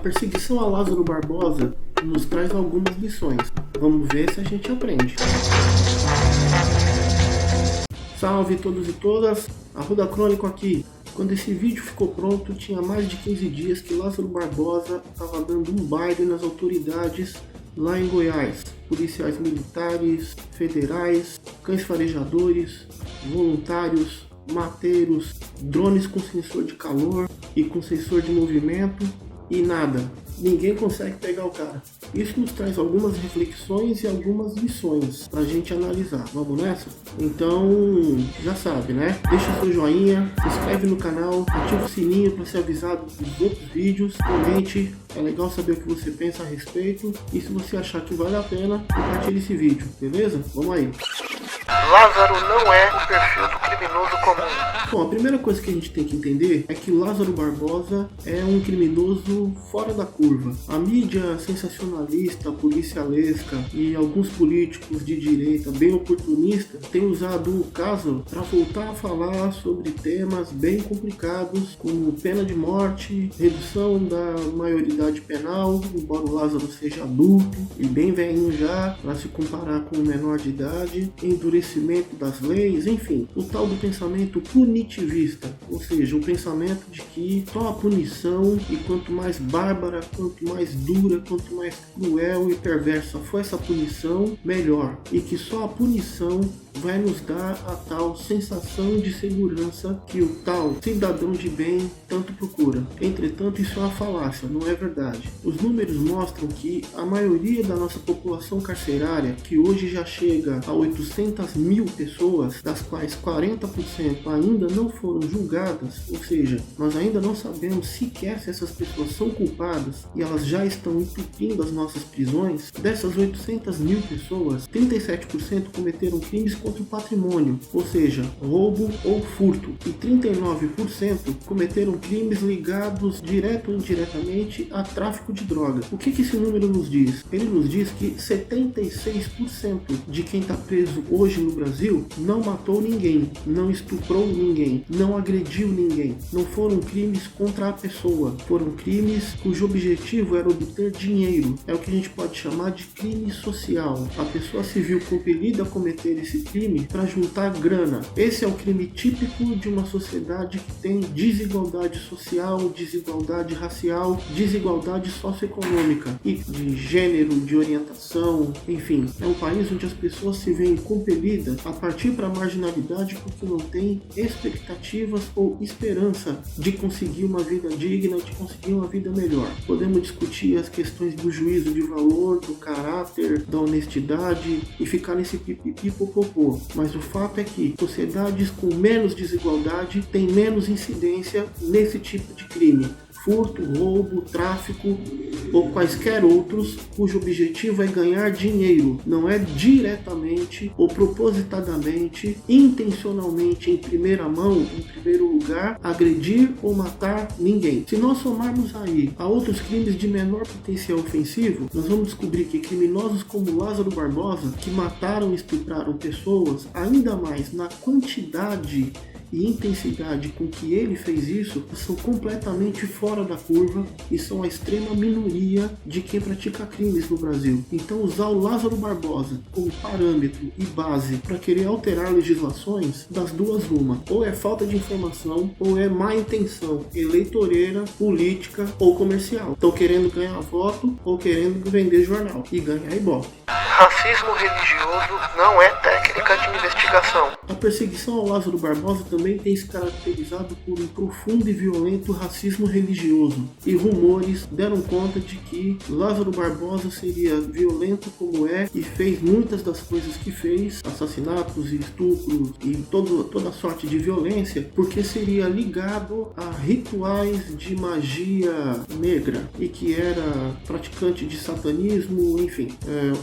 perseguição a Lázaro Barbosa nos traz algumas lições. Vamos ver se a gente aprende. Salve todos e todas, Arruda Crônico aqui. Quando esse vídeo ficou pronto, tinha mais de 15 dias que Lázaro Barbosa estava dando um baile nas autoridades lá em Goiás. Policiais militares, federais, cães farejadores, voluntários, mateiros, drones com sensor de calor e com sensor de movimento e nada. Ninguém consegue pegar o cara. Isso nos traz algumas reflexões e algumas lições pra gente analisar. Vamos nessa? Então, já sabe, né? Deixa o seu joinha, se inscreve no canal, ativa o sininho para ser avisado dos outros vídeos. Comente, é legal saber o que você pensa a respeito. E se você achar que vale a pena, compartilhe esse vídeo, beleza? Vamos aí. Lázaro não é o perfil do criminoso comum. Bom, a primeira coisa que a gente tem que entender é que Lázaro Barbosa é um criminoso fora da curva. A mídia sensacionalista, policialesca e alguns políticos de direita bem oportunistas têm usado o caso para voltar a falar sobre temas bem complicados, como pena de morte, redução da maioridade penal, embora o Lázaro seja adulto e bem velhinho já, para se comparar com o menor de idade, endurecimento das leis, enfim, o tal do pensamento punitivista, ou seja, o pensamento de que só a punição, e quanto mais bárbara, quanto mais dura, quanto mais cruel e perversa for essa punição, melhor, e que só a punição vai nos dar a tal sensação de segurança que o tal cidadão de bem tanto procura. Entretanto, isso é uma falácia, não é verdade. Os números mostram que a maioria da nossa população carcerária, que hoje já chega a 800 mil pessoas, das quais 40% ainda não foram julgadas, ou seja, nós ainda não sabemos sequer se essas pessoas são culpadas e elas já estão entupindo as nossas prisões. Dessas 800 mil pessoas, 37% cometeram crimes contra o patrimônio, ou seja, roubo ou furto, e 39% cometeram crimes ligados direto ou indiretamente a tráfico de drogas. O que esse número nos diz? Ele nos diz que 76% de quem está preso hoje no Brasil não matou ninguém, não estuprou ninguém, não agrediu ninguém. Não foram crimes contra a pessoa, foram crimes cujo objetivo era obter dinheiro. É o que a gente pode chamar de crime social. A pessoa se viu compelida a cometer esse crime para juntar grana. Esse é o crime típico de uma sociedade que tem desigualdade social, desigualdade racial, desigualdade socioeconômica e de gênero, de orientação, enfim. É um país onde as pessoas se veem compelidas a partir para a marginalidade porque não tem expectativas ou esperança de conseguir uma vida digna, de conseguir uma vida melhor. Podemos discutir as questões do juízo de valor, do caráter, da honestidade e ficar nesse pipipi-popopô. Mas o fato é que sociedades com menos desigualdade têm menos incidência nesse tipo de crime. Furto, roubo, tráfico ou quaisquer outros cujo objetivo é ganhar dinheiro, não é diretamente ou propositadamente, intencionalmente, em primeira mão, em primeiro lugar, agredir ou matar ninguém. Se nós somarmos aí a outros crimes de menor potencial ofensivo, nós vamos descobrir que criminosos como Lázaro Barbosa, que mataram e estupraram pessoas, ainda mais na quantidade e intensidade com que ele fez isso, são completamente fora da curva e são a extrema minoria de quem pratica crimes no Brasil. Então usar o Lázaro Barbosa como parâmetro e base para querer alterar legislações, das duas uma, ou é falta de informação ou é má intenção eleitoreira, política ou comercial. Estão querendo ganhar voto ou querendo vender jornal e ganhar ibope. Racismo religioso não é técnica de investigação. A perseguição ao Lázaro Barbosa também tem se caracterizado por um profundo e violento racismo religioso, e rumores deram conta de que Lázaro Barbosa seria violento como é e fez muitas das coisas que fez, assassinatos e estupros e toda sorte de violência, porque seria ligado a rituais de magia negra e que era praticante de satanismo, enfim,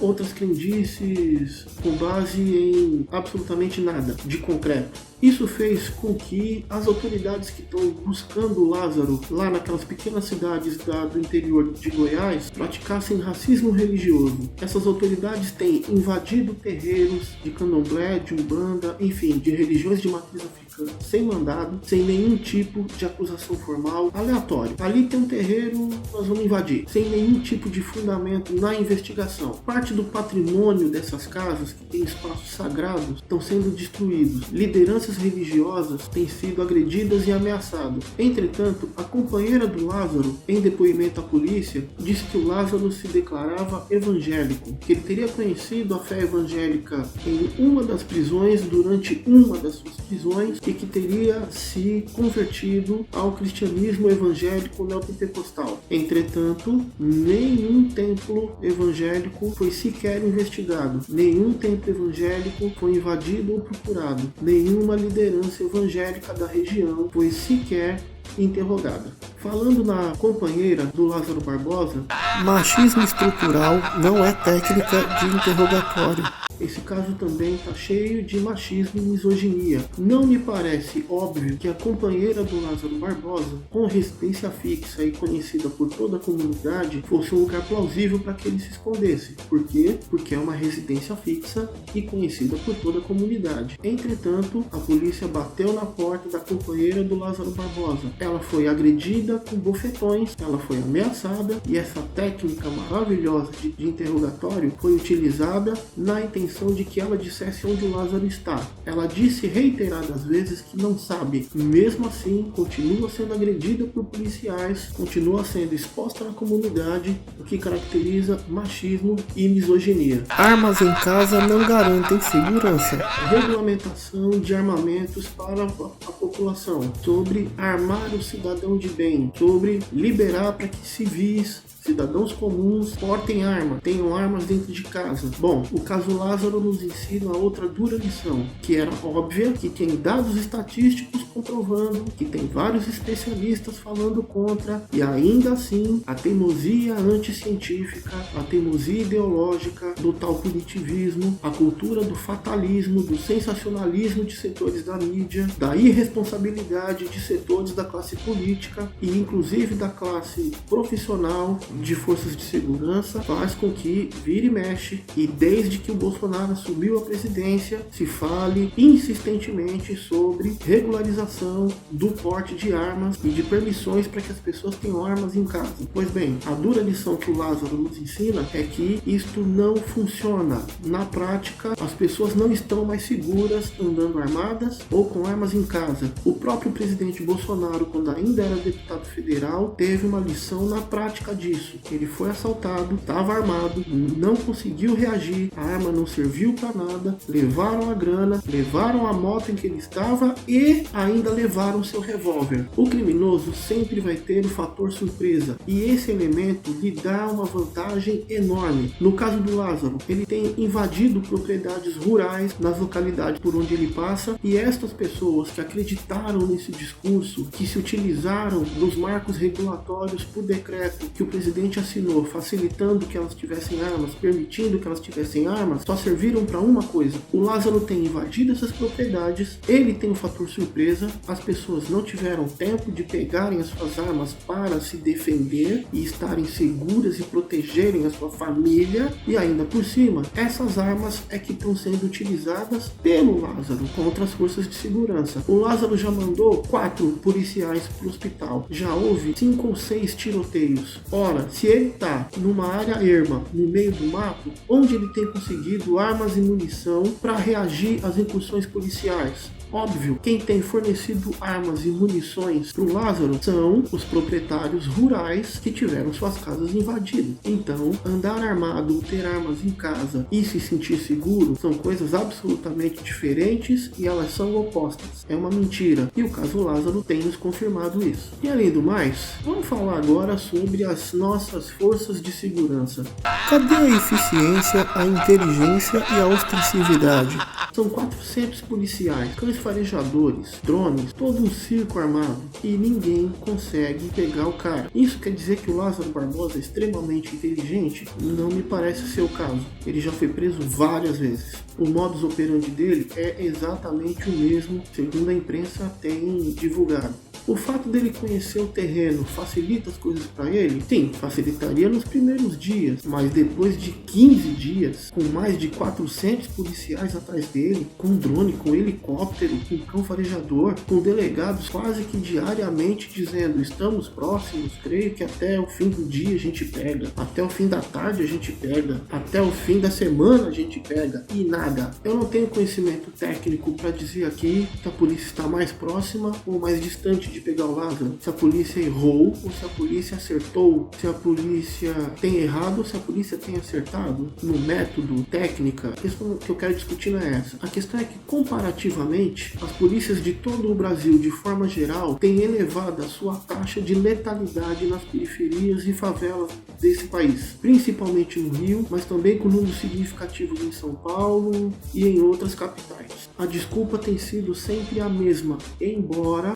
outras crendices com base em absolutamente nada de concreto. Isso fez com que as autoridades que estão buscando o Lázaro lá naquelas pequenas cidades do interior de Goiás praticassem racismo religioso. Essas autoridades têm invadido terreiros de candomblé, de umbanda, enfim, de religiões de matriz africana, sem mandado, sem nenhum tipo de acusação formal, aleatório. Ali tem um terreiro, nós vamos invadir, sem nenhum tipo de fundamento na investigação. Parte do patrimônio dessas casas, que tem espaços sagrados, estão sendo destruídos. Lideranças religiosas têm sido agredidas e ameaçadas. Entretanto, a companheira do Lázaro, em depoimento à polícia, disse que o Lázaro se declarava evangélico, que ele teria conhecido a fé evangélica em uma das prisões, durante uma das suas prisões, e que teria se convertido ao cristianismo evangélico neopentecostal. Entretanto, nenhum templo evangélico foi sequer investigado, nenhum templo evangélico foi invadido ou procurado, nenhuma liderança evangélica da região foi sequer interrogada. Falando na companheira do Lázaro Barbosa, machismo estrutural não é técnica de interrogatório. Esse caso também está cheio de machismo e misoginia. Não me parece óbvio que a companheira do Lázaro Barbosa, com residência fixa e conhecida por toda a comunidade, fosse um lugar plausível para que ele se escondesse. Por quê? Porque é uma residência fixa e conhecida por toda a comunidade. Entretanto, a polícia bateu na porta da companheira do Lázaro Barbosa. Ela foi agredida com bofetões, ela foi ameaçada e essa técnica maravilhosa de interrogatório foi utilizada na intenção de que ela dissesse onde o Lázaro está. Ela disse reiteradas vezes que não sabe. Mesmo assim, continua sendo agredida por policiais, continua sendo exposta na comunidade, o que caracteriza machismo e misoginia. Armas em casa não garantem segurança. Regulamentação de armamentos para a população, sobre armar o cidadão de bem, sobre liberar para que civis, cidadãos comuns, portem arma, tenham armas dentro de casa. Bom, o caso Lázaro nos ensina outra dura lição, que era óbvia, que tem dados estatísticos comprovando, que tem vários especialistas falando contra, e ainda assim a teimosia anticientífica, a teimosia ideológica do tal punitivismo, a cultura do fatalismo, do sensacionalismo de setores da mídia, da irresponsabilidade de setores da classe política e inclusive da classe profissional de forças de segurança, faz com que vire e mexe, e desde que o Bolsonaro assumiu a presidência, se fale insistentemente sobre regularização do porte de armas e de permissões para que as pessoas tenham armas em casa. Pois bem, a dura lição que o Lázaro nos ensina é que isto não funciona. Na prática, as pessoas não estão mais seguras andando armadas ou com armas em casa. O próprio presidente Bolsonaro, quando ainda era deputado federal, teve uma lição na prática disso. Ele foi assaltado, estava armado, não conseguiu reagir, a arma não serviu para nada, levaram a grana, levaram a moto em que ele estava e ainda levaram seu revólver. O criminoso sempre vai ter o fator surpresa e esse elemento lhe dá uma vantagem enorme. No caso do Lázaro, ele tem invadido propriedades rurais nas localidades por onde ele passa, e estas pessoas que acreditaram nesse discurso, que se utilizaram dos marcos regulatórios por decreto que o presidente assinou, facilitando que elas tivessem armas, permitindo que elas tivessem armas, só serviram para uma coisa. O Lázaro tem invadido essas propriedades, ele tem o fator surpresa, as pessoas não tiveram tempo de pegarem as suas armas para se defender e estarem seguras e protegerem a sua família, e ainda por cima, essas armas é que estão sendo utilizadas pelo Lázaro contra as forças de segurança. O Lázaro já mandou 4 policiais para o hospital, já houve 5 ou 6 tiroteios. Ora, se ele está numa área erma, no meio do mato, onde ele tem conseguido armas e munição para reagir às incursões policiais? Óbvio, quem tem fornecido armas e munições para o Lázaro são os proprietários rurais que tiveram suas casas invadidas. Então, andar armado, ter armas em casa e se sentir seguro são coisas absolutamente diferentes e elas são opostas. É uma mentira. E o caso Lázaro tem nos confirmado isso. E além do mais, vamos falar agora sobre as nossas forças de segurança. Cadê a eficiência, a inteligência e a ostensividade? São 400 policiais. cães farejadores, drones, todo um circo armado e ninguém consegue pegar o cara. Isso quer dizer que o Lázaro Barbosa é extremamente inteligente? Não me parece ser o caso. Ele já foi preso várias vezes. O modus operandi dele é exatamente o mesmo, segundo a imprensa tem divulgado. O fato dele conhecer o terreno facilita as coisas para ele? Sim, facilitaria nos primeiros dias, mas depois de 15 dias, com mais de 400 policiais atrás dele, com drone, com helicóptero, com cão farejador, com delegados quase que diariamente dizendo: estamos próximos, creio que até o fim do dia a gente pega, até o fim da tarde a gente pega, até o fim da semana a gente pega, e nada. Eu não tenho conhecimento técnico para dizer aqui que a polícia está mais próxima ou mais distante de pegar o Lázaro, se a polícia errou ou se a polícia acertou, se a polícia tem errado ou se a polícia tem acertado no método, técnica. A questão que eu quero discutir não é essa. A questão é que, comparativamente, as polícias de todo o Brasil, de forma geral, têm elevado a sua taxa de letalidade nas periferias e favelas desse país, principalmente no Rio, mas também com números significativos em São Paulo e em outras capitais. A desculpa tem sido sempre a mesma, embora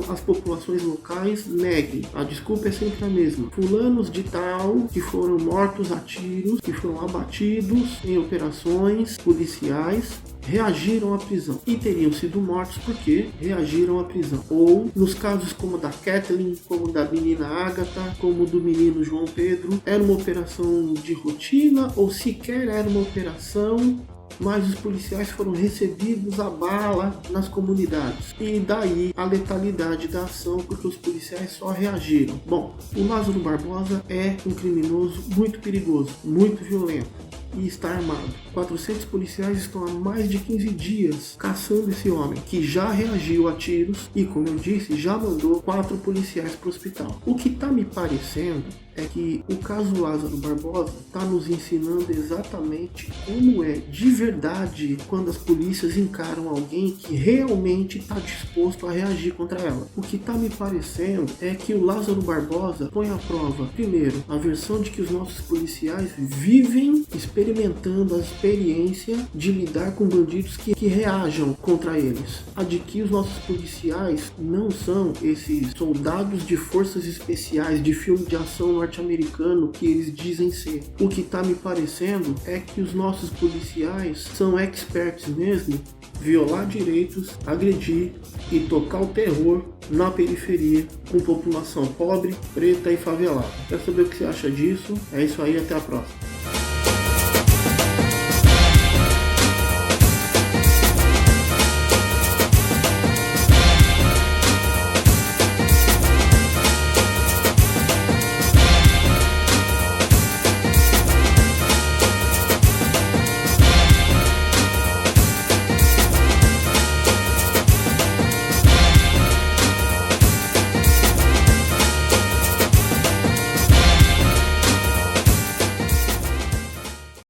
as populações locais neguem. A desculpa é sempre a mesma. Fulanos de tal que foram mortos a tiros, que foram abatidos em operações policiais, reagiram à prisão e teriam sido mortos porque reagiram à prisão. Ou nos casos como da Kathleen, como da menina Agatha, como do menino João Pedro, era uma operação de rotina ou sequer era uma operação, mas os policiais foram recebidos a bala nas comunidades. E daí a letalidade da ação, porque os policiais só reagiram. Bom, o Lázaro Barbosa é um criminoso muito perigoso, muito violento e está armado. 400 policiais estão há mais de 15 dias caçando esse homem, que já reagiu a tiros e, como eu disse, já mandou 4 policiais para o hospital. O que está me parecendo é que o caso Lázaro Barbosa está nos ensinando exatamente como é de verdade quando as polícias encaram alguém que realmente está disposto a reagir contra ela. O que está me parecendo é que o Lázaro Barbosa põe à prova, primeiro, a versão de que os nossos policiais vivem experimentando a experiência de lidar com bandidos que reajam contra eles. A de que os nossos policiais não são esses soldados de forças especiais de filme de ação norte-americano que eles dizem ser. O que está me parecendo é que os nossos policiais são experts mesmo, violar direitos, agredir e tocar o terror na periferia com população pobre, preta e favelada. Quer saber o que você acha disso? É isso aí, até a próxima.